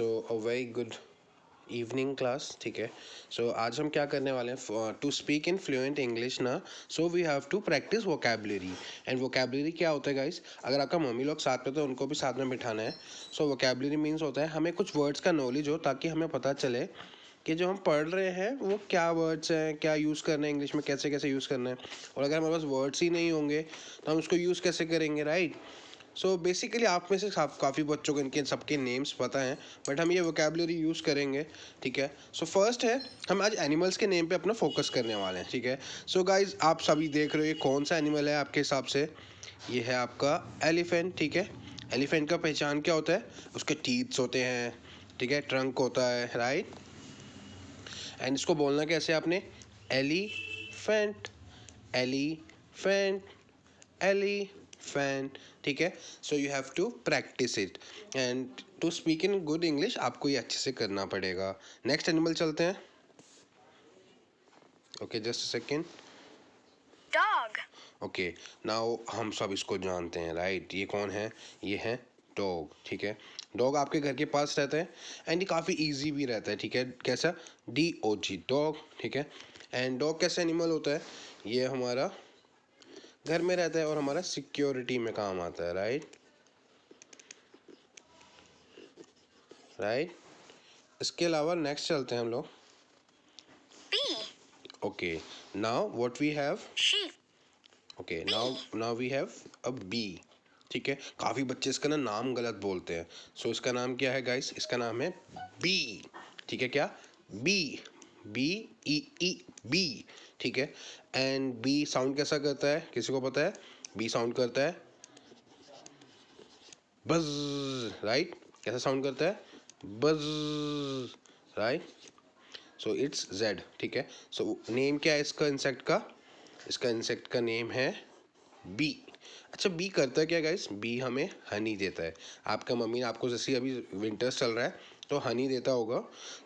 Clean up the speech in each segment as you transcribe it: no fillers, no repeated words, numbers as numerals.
So a very good evening class, ठीक है। So आज हम क्या करने वाले हैं, to speak in fluent English ना, so we have to practise vocabulary. And vocabulary क्या होता है गाइस, अगर आपका मम्मी लोग साथ में तो उनको भी साथ में बिठाना है। सो वोकेबलरी मीन्स होता है हमें कुछ वर्ड्स का नॉलेज हो, ताकि हमें पता चले कि जो हम पढ़ रहे हैं वो क्या वर्ड्स हैं, क्या यूज़ करना है इंग्लिश में, कैसे कैसे यूज़ करना है। और अगर हमारे पास वर्ड्स ही नहीं होंगे तो हम उसको यूज़ कैसे करेंगे, राइट। सो बेसिकली आप में से काफ़ी बच्चों को इनके सबके नेम्स पता हैं, बट हम ये वोकेबलरी यूज़ करेंगे, ठीक है। सो फर्स्ट है, हम आज एनिमल्स के नेम पे अपना फोकस करने वाले हैं, ठीक है। सो गाइज आप सभी देख रहे हो ये कौन सा एनिमल है आपके हिसाब से, ये है आपका एलिफेंट, ठीक है। एलिफेंट का पहचान क्या होता है, उसके टीथ्स होते हैं, ठीक है, ट्रंक होता है, राइट। एंड इसको बोलना कैसे आपने, एलिफेंट, एलिफेंट, एलिफेंट, ठीक है। So you have to practise it and to speak in good English आपको ये अच्छे से करना पड़ेगा। नेक्स्ट एनिमल चलते हैं। Okay just second. Dog. Okay now हम सब इसको जानते हैं, राइट। ये कौन है, ये है डॉग, ठीक है। डॉग आपके घर के पास रहता है एंड ये काफ़ी इजी भी रहता है, ठीक है। कैसा, DOG डॉग, ठीक है। एंड डॉग कैसा एनिमल होता है, ये हमारा घर में रहता है और हमारा सिक्योरिटी में काम आता है, राइट, राइट। इसके अलावा नेक्स्ट चलते हैं हम लोग। Bee. Okay now what we have, Sheep. Okay now we have a bee, ठीक है। काफ़ी बच्चे इसका ना नाम गलत बोलते हैं। सो इसका नाम क्या है गाइस, इसका नाम है बी, ठीक है। क्या, बी, BEE, बी, ठीक है। एंड बी साउंड कैसा करता है, किसी को पता है, बी साउंड करता है बज, राइट। कैसा साउंड करता है, बज, राइट। सो इट्स जेड, ठीक है। सो नेम क्या है इसका इंसेक्ट का, इसका इंसेक्ट का नेम है बी। अच्छा बी करता है क्या गाइस, बी हमें हनी देता है। आपका मम्मी ने आपको, जैसे अभी विंटर्स चल रहा है तो हनी देता होगा,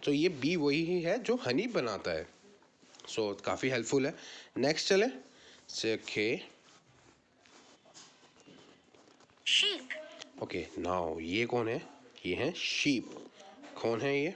तो ये बी वही ही है जो हनी बनाता है। सो काफ़ी हेल्पफुल है। नेक्स्ट चले से Sheep. ओके नाउ ये कौन है, ये है शीप। कौन है ये,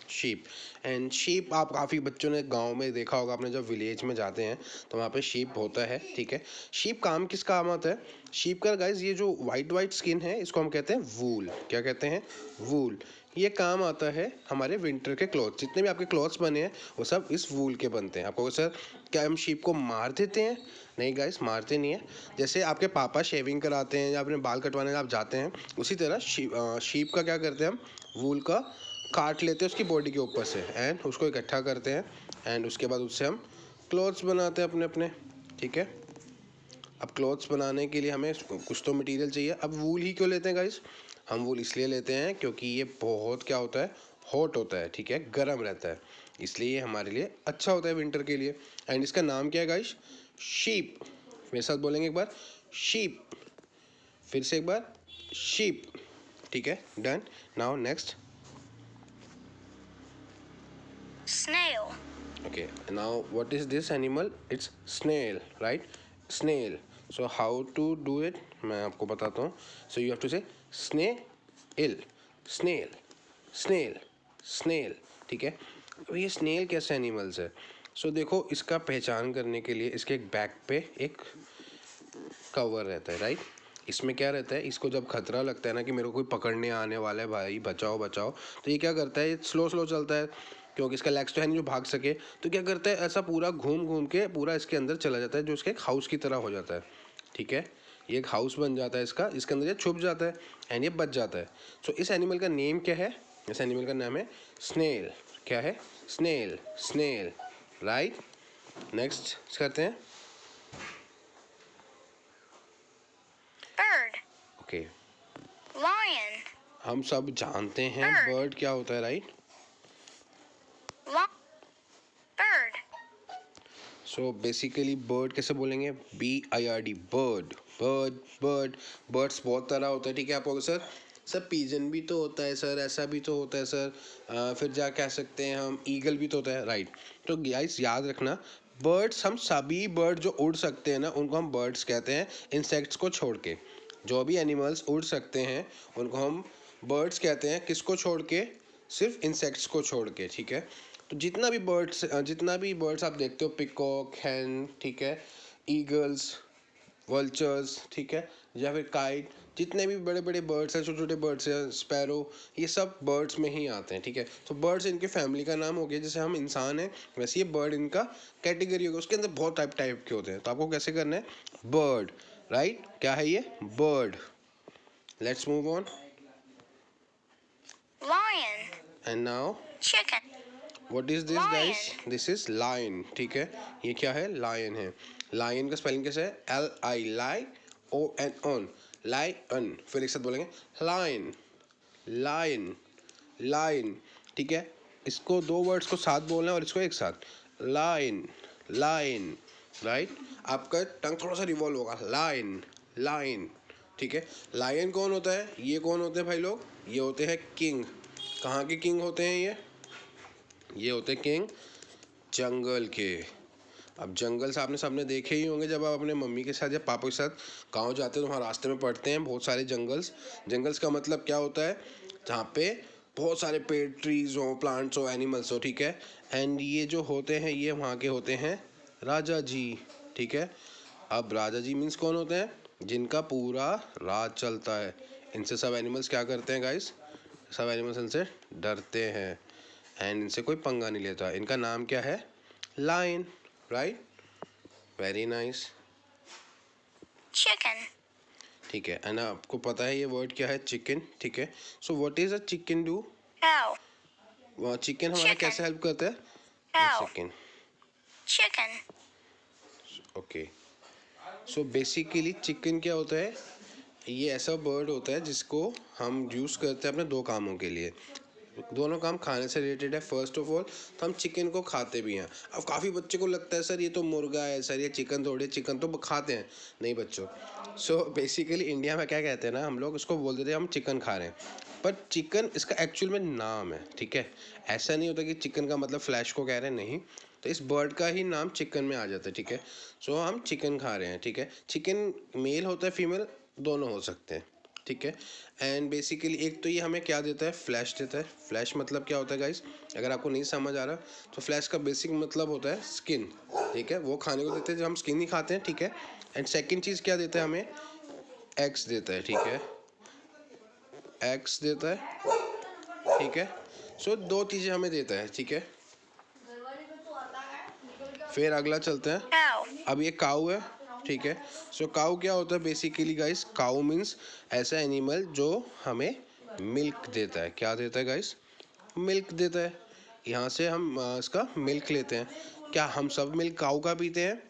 शीप। एंड शीप आप काफ़ी बच्चों ने गांव में देखा होगा, आपने जब विलेज में जाते हैं तो वहाँ पे शीप होता है, ठीक है। शीप काम किस काम आता है, शीप का गाइज ये जो वाइट वाइट स्किन है इसको हम कहते हैं वूल, क्या कहते हैं, वूल। ये काम आता है हमारे विंटर के क्लॉथ्स, जितने भी आपके क्लॉथ्स बने हैं वो सब इस वूल के बनते हैं। आपको सर क्या हम शीप को मार देते हैं, नहीं गाइस मारते नहीं है। जैसे आपके पापा शेविंग कराते हैं या अपने बाल कटवाने आप जाते हैं, उसी तरह शीप का क्या करते हैं हम, वूल का काट लेते हैं उसकी बॉडी के ऊपर से एंड उसको इकट्ठा करते हैं एंड उसके बाद उससे हम क्लॉथ्स बनाते हैं अपने अपने, ठीक है। अब क्लॉथ्स बनाने के लिए हमें कुछ तो मटेरियल चाहिए। अब वूल ही क्यों लेते हैं गाइस, हम वूल इसलिए लेते हैं क्योंकि ये बहुत क्या होता है, हॉट होता है, ठीक है, गर्म रहता है, इसलिए ये हमारे लिए अच्छा होता है विंटर के लिए। एंड इसका नाम क्या है गाइस, शीप। मेरे साथ बोलेंगे एक बार, शीप, फिर से एक बार, शीप, ठीक है, done. Now next, Snail. okay now what is this animal, it's snail, right, snail. So how to do it, मैं आपको बताता हूँ। so you have to say snail, snail, snail, snail, ठीक है। अब ये स्नेल कैसे एनिमल्स है, सो देखो इसका पहचान करने के लिए इसके एक बैक पे एक कवर रहता है, राइट। इसमें क्या रहता है, इसको जब खतरा लगता है ना कि मेरे को कोई पकड़ने आने वाला है, भाई बचाओ बचाओ, तो ये क्या करता है, ये स्लो स्लो चलता है क्योंकि इसका लेग्स तो है नहीं जो भाग सके। तो क्या करता है, ऐसा पूरा घूम घूम के पूरा इसके अंदर चला जाता है, जो इसके एक हाउस की तरह हो जाता है, ठीक है। ये एक हाउस बन जाता है इसका, इसके अंदर ये छुप जाता है एंड ये बच जाता है। सो इस एनिमल का नेम क्या है, इस एनिमल का नाम है स्नेल। क्या है, स्नेल, स्नेल, राइट। नेक्स्ट करते हैं। Bird. Okay Lion. हम सब जानते हैं Bird. बर्ड क्या होता है, right. Bird. So basically bird कैसे बोलेंगे, BIRD, bird, bird, bird. Birds बहुत तरह होता है, ठीक है। आप बोलोगे सर सर पिजन भी तो होता है सर, ऐसा भी तो होता है सर, फिर जा कह सकते हैं हम ईगल भी तो होता है, राइट। तो गाइस याद रखना, बर्ड्स हम सभी बर्ड जो उड़ सकते हैं ना उनको हम बर्ड्स कहते हैं, इंसेक्ट्स को छोड़ के। जो भी एनिमल्स उड़ सकते हैं उनको हम बर्ड्स कहते हैं, किसको छोड़ के, सिर्फ इंसेक्ट्स को छोड़ के, ठीक है। तो जितना भी बर्ड्स आप देखते हो, पिकॉक, हैन, ठीक है, ईगल्स, वल्चर्स, ठीक है, या फिर काइट, जितने भी बड़े बड़े बर्ड्स हैं, छोटे छोटे बर्ड्स हैं, स्पैरो, ये सब बर्ड्स में ही आते हैं, ठीक है। तो बर्ड्स इनके फैमिली का नाम हो गया। जैसे हम इंसान हैं वैसे ये बर्ड इनका कैटेगरी होगा, उसके अंदर बहुत टाइप के होते हैं। तो आपको कैसे करना है, बर्ड, राइट, क्या है ये, bird. Let's move on. Lion. And now Chicken. What is this Lion. Guys, this is lion, ठीक है। ये क्या है, लायन है। लायन का स्पेलिंग कैसे है, LI, lie, ON, on, lion. फिर एक साथ बोलेंगे, लायन, लायन, लायन, ठीक है। इसको दो वर्ड्स को साथ बोलना है और इसको एक साथ, लाइन, लाइन, राइट। आपका टंग थोड़ा सा रिवॉल्व होगा, लाइन, लाइन, ठीक है। लायन कौन होता है, ये कौन होते हैं भाई लोग, ये होते हैं किंग। कहाँ के किंग होते हैं ये होते हैं किंग जंगल के। अब जंगल्स आपने सबने देखे ही होंगे, जब आप अपने मम्मी के साथ या पापा के साथ गांव जाते हैं तो वहाँ रास्ते में पड़ते हैं बहुत सारे जंगल्स। जंगल्स का मतलब क्या होता है, जहाँ पे बहुत सारे पेड़, ट्रीज हो, प्लांट्स हो, एनिमल्स हो, ठीक है। एंड ये जो होते हैं ये वहाँ के होते हैं राजा जी, ठीक है। अब राजा जी मीन्स कौन होते हैं, जिनका पूरा राज चलता है। इनसे सब एनिमल्स क्या करते हैं गाइस, सब एनिमल्स इनसे डरते हैं एंड इनसे कोई पंगा नहीं लेता। इनका नाम क्या है, lion, right, very nice, Chicken. ठीक है। एंड आपको पता है ये वर्ड क्या है, चिकन, ठीक है। So what is a chicken do, Cow. Chicken हमारा Chicken. कैसे हेल्प करता है, Cow. Second, Chicken. Okay. So basically chicken क्या होता है, ये ऐसा बर्ड होता है जिसको हम यूज़ करते हैं अपने दो कामों के लिए। दोनों काम खाने से रिलेटेड है। फर्स्ट ऑफ ऑल तो हम चिकन को खाते भी हैं। अब काफ़ी बच्चे को लगता है सर ये तो मुर्गा है, सर ये चिकन थोड़ी, चिकन तो खाते हैं। नहीं बच्चों, सो बेसिकली इंडिया में क्या कहते हैं ना, हम लोग उसको बोल देते हैं हम चिकन खा रहे हैं, पर चिकन इसका एक्चुअल में नाम है, ठीक है। ऐसा नहीं होता कि चिकन का मतलब फ्लैश को कह रहे हैं, नहीं। तो इस बर्ड का ही नाम चिकन में आ जाता है, ठीक है। सो हम चिकन खा रहे हैं, ठीक है। चिकन मेल होता है, फीमेल, दोनों हो सकते हैं, ठीक है। एंड बेसिकली एक तो ये हमें क्या देता है, फ्लैश देता है। फ्लैश मतलब क्या होता है गाइस, अगर आपको नहीं समझ आ रहा तो फ्लैश का बेसिक मतलब होता है स्किन, ठीक है। वो खाने को देते हैं जब हम स्किन ही खाते हैं, ठीक है। एंड सेकंड चीज़ क्या देता है हमें, एग्स देता है, ठीक है, एग्स देता है, ठीक है। सो दो चीज़ें हमें देता है, ठीक है। फिर अगला चलते हैं। Cow. अब ये काऊ है, ठीक है। सो काऊ क्या होता है बेसिकली गाइस, काऊ मीन्स ऐसा एनिमल जो हमें मिल्क देता है। क्या देता है गाइस, मिल्क देता है। यहाँ से हम इसका मिल्क लेते हैं। क्या हम सब मिल्क काऊ का पीते हैं,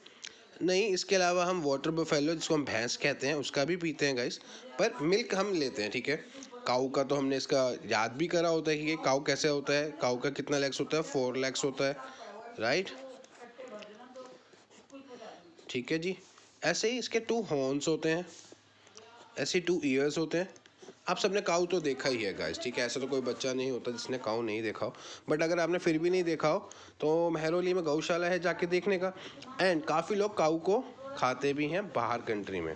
नहीं। इसके अलावा हम वाटर बफेलो, जिसको हम भैंस कहते हैं, उसका भी पीते हैं गाइस, पर मिल्क हम लेते हैं, ठीक है। काऊ का तो हमने इसका याद भी करा होता है कि ये काऊ कैसे होता है, काऊ का कितना लेग्स होता है, 4 लेग्स होता है, राइट, ठीक है जी। ऐसे ही इसके 2 हॉर्न्स होते हैं, ऐसे 2 ईयर्स होते हैं। आप सबने काऊ तो देखा ही है गाइस, ठीक है। ऐसा तो कोई बच्चा नहीं होता जिसने काऊ नहीं देखा हो। बट अगर आपने फिर भी नहीं देखा हो तो मेहरौली में गौशाला है, जाके देखने का। एंड काफ़ी लोग काऊ को खाते भी हैं बाहर कंट्री में।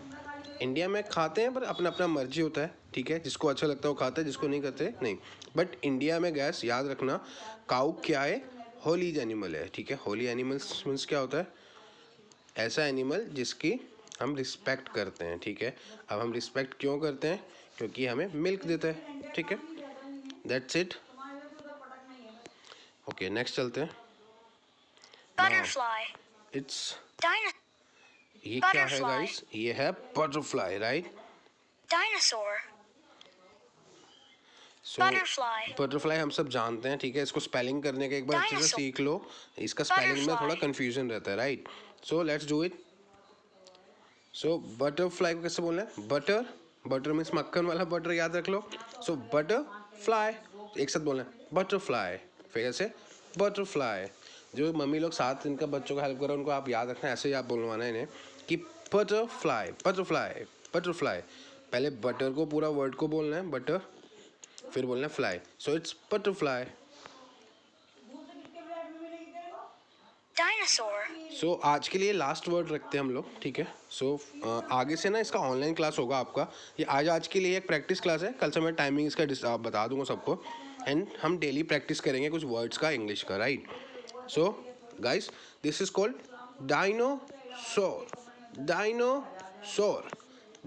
इंडिया में खाते हैं पर अपना अपना मर्जी होता है, ठीक है। जिसको अच्छा लगता है वो खाता है, जिसको नहीं करते नहीं। बट इंडिया में गैस याद रखना, काऊ क्या है, होली एनिमल है, ठीक है। होली एनिमल्स मीन्स क्या होता है, ऐसा एनिमल जिसकी हम रिस्पेक्ट करते हैं, ठीक है। अब हम रिस्पेक्ट क्यों करते हैं, क्योंकि हमें मिल्क देता है, ठीक है। That's it, okay. नेक्स्ट चलते हैं। Butterfly. इट्स, Dino- ये क्या है Butterfly. गाइस, ये है बटरफ्लाई, राइट। Dinosaur. सो Butterfly. बटरफ्लाई हम सब जानते हैं, ठीक है। इसको स्पेलिंग करने का एक बार अच्छे से Dinosaur. सीख लो, इसका स्पेलिंग में Butterfly. थोड़ा कंफ्यूजन रहता है, right. So let's do it. So butterfly को कैसे बोलना है, बटर, बटर मीन्स मक्खन वाला बटर, याद रख लो। सो बटरफ्लाई, एक साथ बोलना है, बटरफ्लाई। फिर ऐसे बटरफ्लाई। जो मम्मी लोग साथ इनका बच्चों का हेल्प करो, उनको आप याद रखना, ऐसे ही आप बोलवाना है इन्हें कि बटरफ्लाई, बटरफ्लाई, बटरफ्लाई। पहले बटर को पूरा वर्ड को बोलना है, बटर, फिर बोलना है fly. So it's butterfly. Dinosaur. सो आज के लिए लास्ट वर्ड रखते हैं हम लोग, ठीक है। सो आगे से ना इसका ऑनलाइन क्लास होगा आपका। ये आज के लिए एक प्रैक्टिस क्लास है, कल से मैं टाइमिंग इसका बता दूंगा सबको। एंड हम डेली प्रैक्टिस करेंगे कुछ वर्ड्स का इंग्लिश का, right? So guys, this is called dinosaur, dinosaur,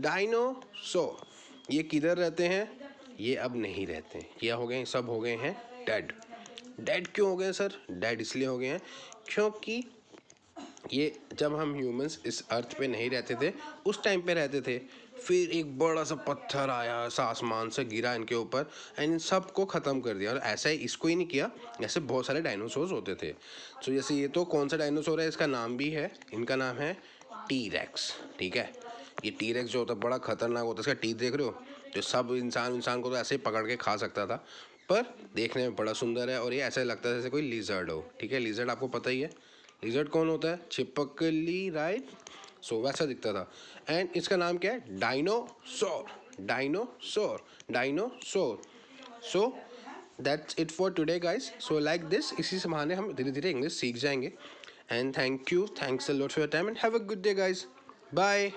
dinosaur. ये किधर रहते हैं? ये अब नहीं रहते हैं, ये हो गए, सब हो गए हैं डेड। डेड क्यों हो गए सर? डेड इसलिए हो गए हैं क्योंकि ये जब हम ह्यूमंस इस अर्थ पे नहीं रहते थे, उस टाइम पे रहते थे, फिर एक बड़ा सा पत्थर आया, ऐसा आसमान से गिरा इनके ऊपर एंड इन सबको ख़त्म कर दिया। और ऐसा ही इसको ही नहीं किया, ऐसे बहुत सारे डायनासोर्स होते थे। तो जैसे ये तो कौन सा डायनासोर है, इसका नाम भी है, इनका नाम है टी-रेक्स, ठीक है? ये टी-रेक्स जो होता है बड़ा खतरनाक होता है, इसका टीथ देख रहे हो? तो सब इंसान को तो ऐसे ही पकड़ के खा सकता था, पर देखने में बड़ा सुंदर है और ये ऐसा लगता है जैसे कोई लिजर्ड हो, ठीक है? लिजर्ड आपको पता ही है, लिजर्ड कौन होता है? छिपकली, राइट? सो वैसा दिखता था। एंड इसका नाम क्या है? Dinosaur, dinosaur, dinosaur. So that's it for today guys. So like this, इसी से बहाने हम धीरे धीरे इंग्लिश सीख जाएंगे। And thank you, thanks a lot for your time and have a good day guys. Bye.